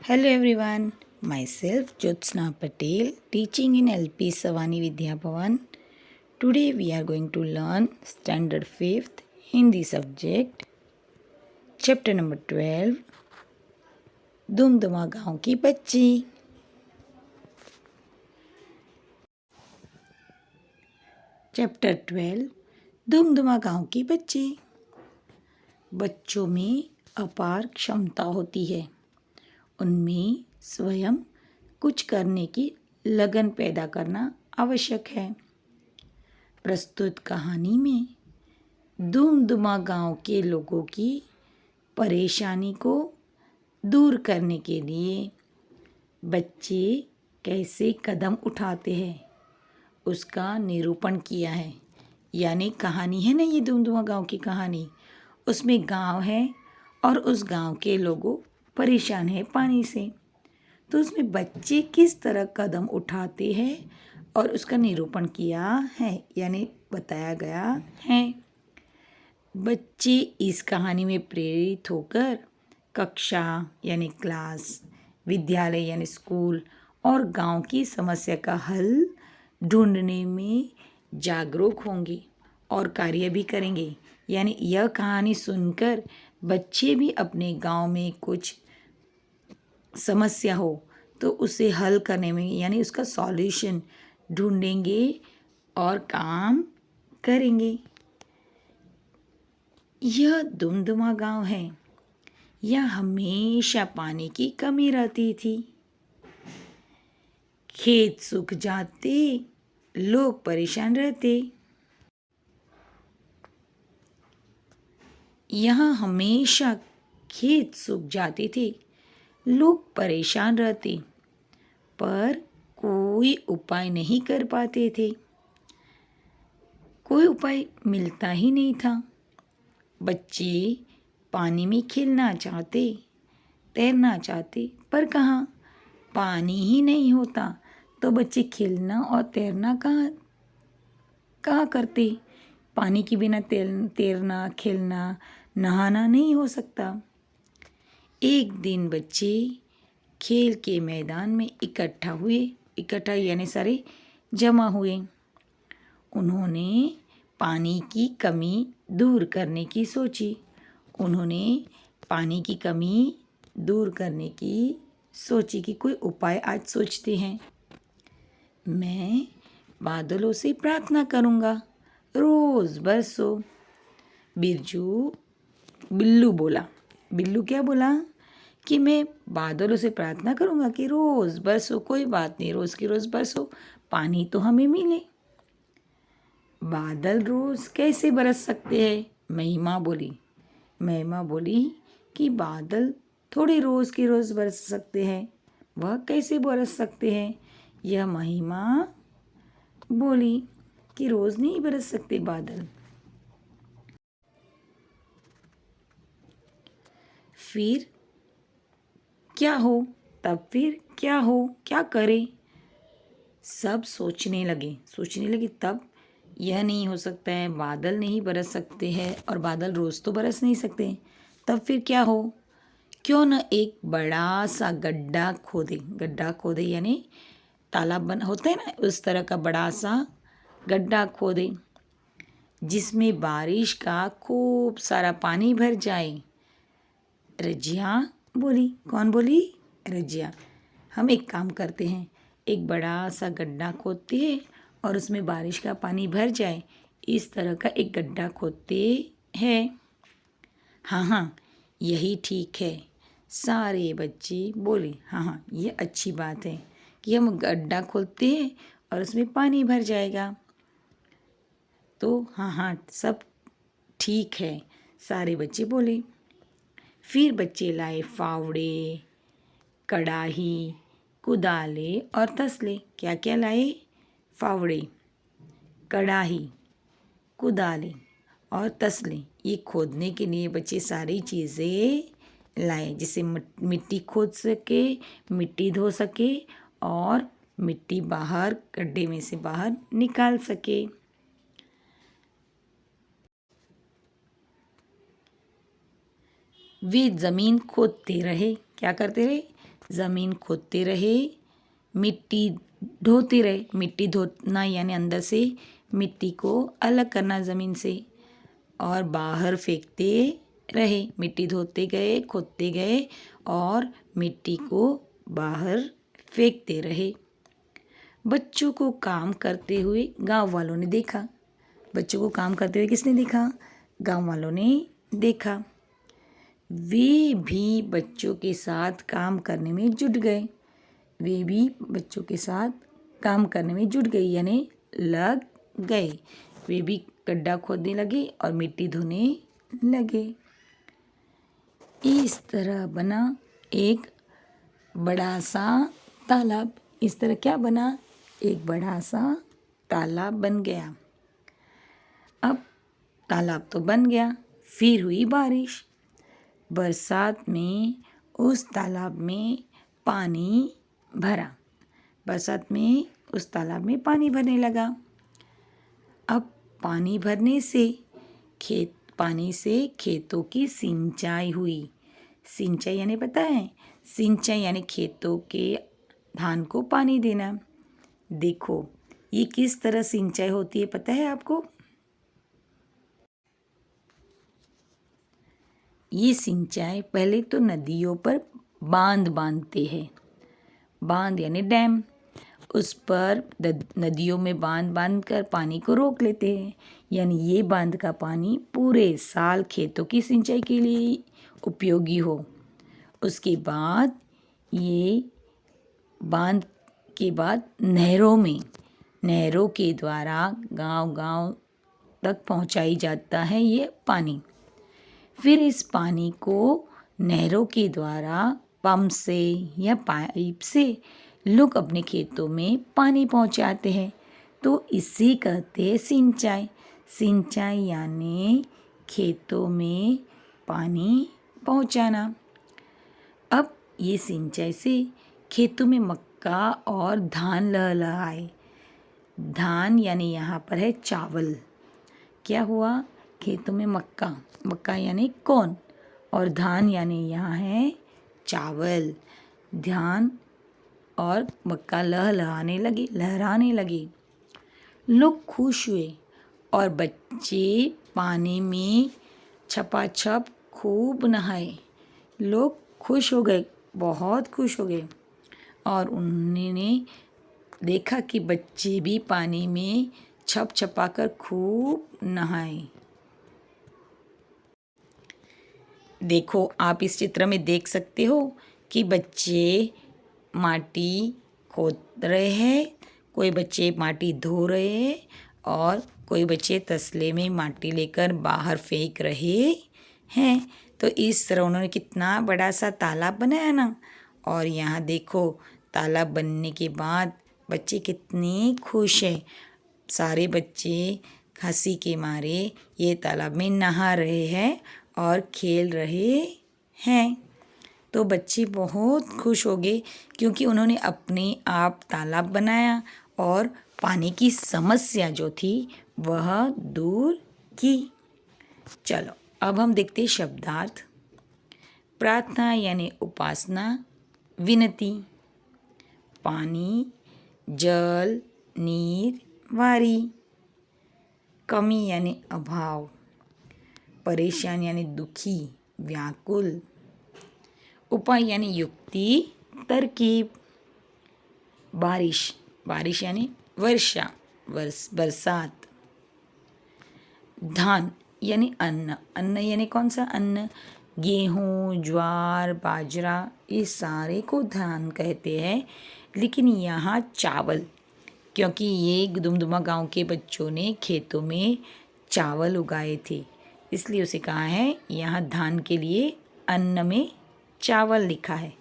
Hello everyone, myself Jyotsna Patel, teaching in LP Savani Vidya Bhavan. Today we are going to learn Standard 5th Hindi subject, Chapter number 12, Dumduma गाँव की बच्ची. Chapter 12, Dumduma गाँव की बच्ची. बच्चों में अपार क्षमता होती है. उनमें स्वयं कुछ करने की लगन पैदा करना आवश्यक है. प्रस्तुत कहानी में दुमदुमा गांव के लोगों की परेशानी को दूर करने के लिए बच्चे कैसे कदम उठाते हैं उसका निरूपण किया है. यानी कहानी है ना, ये दुमदुमा गांव की कहानी. उसमें गांव है और उस गांव के लोग परेशान है पानी से. तो उसमें बच्चे किस तरह कदम उठाते हैं और उसका निरूपण किया है, यानी बताया गया है. बच्चे इस कहानी में प्रेरित होकर कक्षा यानी क्लास, विद्यालय यानी स्कूल और गांव की समस्या का हल ढूंढने में जागरूक होंगे और कार्य भी करेंगे. यानी यह कहानी सुनकर बच्चे भी अपने गांव में कुछ समस्या हो तो उसे हल करने में यानी उसका सॉल्यूशन ढूंढेंगे और काम करेंगे. यह दुमदुमा गांव है. यह हमेशा पानी की कमी रहती थी. खेत सूख जाते, लोग परेशान रहते. यहाँ हमेशा खेत सूख जाते थे, लोग परेशान रहते, पर कोई उपाय नहीं कर पाते थे. कोई उपाय मिलता ही नहीं था. बच्चे पानी में खेलना चाहते, तैरना चाहते, पर कहाँ, पानी ही नहीं होता. तो बच्चे खेलना और तैरना कहाँ कहाँ करते. पानी के बिना तैरना, खेलना, नहाना नहीं हो सकता. एक दिन बच्चे खेल के मैदान में इकट्ठा यानी सारे जमा हुए. उन्होंने पानी की कमी दूर करने की सोची. कि कोई उपाय आज सोचते हैं. मैं बादलों से प्रार्थना करूँगा, रोज़ बरसो. बिल्लू बोला. बिल्लू क्या बोला कि मैं बादलों से प्रार्थना करूँगा कि रोज़ बरसो. कोई बात नहीं, रोज़ की रोज़ बरसो, पानी तो हमें मिले. बादल रोज़ कैसे बरस सकते हैं? महिमा बोली कि बादल थोड़ी रोज़ की रोज़ बरस सकते हैं. वह कैसे बरस सकते हैं? यह महिमा बोली कि रोज़ नहीं बरस सकते बादल. फिर क्या हो? क्या करे? सब सोचने लगे. तब यह नहीं हो सकता है, बादल नहीं बरस सकते हैं और बादल रोज़ तो बरस नहीं सकते. तब फिर क्या हो? क्यों न एक बड़ा सा गड्ढा खोदे यानी तालाब होता है ना, उस तरह का बड़ा सा गड्ढा खोदे जिसमें बारिश का खूब सारा पानी भर जाए. रजिया बोली. कौन बोली? रजिया. हम एक काम करते हैं, एक बड़ा सा गड्ढा खोदते हैं और उसमें बारिश का पानी भर जाए, इस तरह का एक गड्ढा खोदते हैं. हाँ, यही ठीक है. सारे बच्चे बोले हाँ, ये अच्छी बात है कि हम गड्ढा खोदते हैं और उसमें पानी भर जाएगा. तो हाँ, सब ठीक है, सारे बच्चे बोले. फिर बच्चे लाए फावड़े, कड़ाही, कुदाले और तसले. क्या लाए? फावड़े, कड़ाही, कुदाले और तसले. ये खोदने के लिए बच्चे सारी चीज़ें लाए, जिससे मिट्टी खोद सके, मिट्टी धो सके और मिट्टी बाहर गड्ढे में से बाहर निकाल सके. वे ज़मीन खोदते रहे. क्या करते रहे? ज़मीन खोदते रहे, मिट्टी ढोते रहे। मिट्टी धोना यानी अंदर से मिट्टी को अलग करना ज़मीन से, और बाहर फेंकते रहे। मिट्टी धोते गए, खोदते गए और मिट्टी को बाहर फेंकते रहे। बच्चों को काम करते हुए गांव वालों ने देखा। बच्चों को काम करते हुए किसने देखा? गांव वालों ने देखा। वे भी बच्चों के साथ काम करने में जुट गए। वे भी बच्चों के साथ काम करने में जुट गए यानी लग गए। वे भी गड्ढा खोदने लगे और मिट्टी धोने लगे। इस तरह बना एक बड़ा सा तालाब। इस तरह क्या बना? एक बड़ा सा तालाब बन गया। अब तालाब तो बन गया, फिर हुई बारिश। बरसात में उस तालाब में पानी भरा। बरसात में उस तालाब में पानी भरने लगा। अब पानी भरने से पानी से खेतों की सिंचाई हुई। सिंचाई यानी पता है? सिंचाई यानी खेतों के धान को पानी देना। देखो ये किस तरह सिंचाई होती है पता है आपको? ये सिंचाई पहले तो नदियों पर बांध बांधते हैं। बांध यानी डैम। उस पर नदियों में बांध बांध कर पानी को रोक लेते हैं, यानी ये बांध का पानी पूरे साल खेतों की सिंचाई के लिए उपयोगी हो। उसके बाद ये बांध के बाद नहरों के द्वारा गांव-गांव तक पहुंचाई जाता है ये पानी। फिर इस पानी को नहरों के द्वारा पंप से या पाइप से लोग अपने खेतों में पानी पहुंचाते हैं। तो इसे कहते हैं सिंचाई। सिंचाई यानी खेतों में पानी पहुंचाना। अब ये सिंचाई से खेतों में मक्का और धान लहलहाए। धान यानी यहाँ पर है चावल। क्या हुआ? खेतों में मक्का यानी कौन, और धान यानी यहाँ है चावल। धान और मक्का लहराने लगे। लोग खुश हुए और बच्चे पानी में छपाछप खूब नहाए। लोग खुश हो गए, बहुत खुश हो गए, और उन्होंने देखा कि बच्चे भी पानी में छप छपा कर खूब नहाए। देखो आप इस चित्र में देख सकते हो कि बच्चे माटी खोद रहे हैं, कोई बच्चे माटी धो रहे हैं और कोई बच्चे तसले में माटी लेकर बाहर फेंक रहे हैं। तो इस तरह उन्होंने कितना बड़ा सा तालाब बनाया ना। और यहाँ देखो तालाब बनने के बाद बच्चे कितने खुश हैं। सारे बच्चे हंसी के मारे ये तालाब में नहा रहे हैं और खेल रहे हैं। तो बच्चे बहुत खुश हो गए क्योंकि उन्होंने अपने आप तालाब बनाया और पानी की समस्या जो थी वह दूर की। चलो अब हम देखते हैं शब्दार्थ। प्रार्थना यानी उपासना, विनती। पानी, जल, नीर, वारी। कमी यानी अभाव। परेशान यानी दुखी, व्याकुल। उपाय यानी युक्ति, तरकीब। बारिश यानी वर्षा, बरसात। धान यानी अन्न यानी कौन सा अन्न? गेहूँ, ज्वार, बाजरा, ये सारे को धान कहते हैं। लेकिन यहाँ चावल, क्योंकि ये दुमदुमा गांव के बच्चों ने खेतों में चावल उगाए थे, इसलिए उसे कहा है यहाँ धान के लिए अन्न में चावल लिखा है।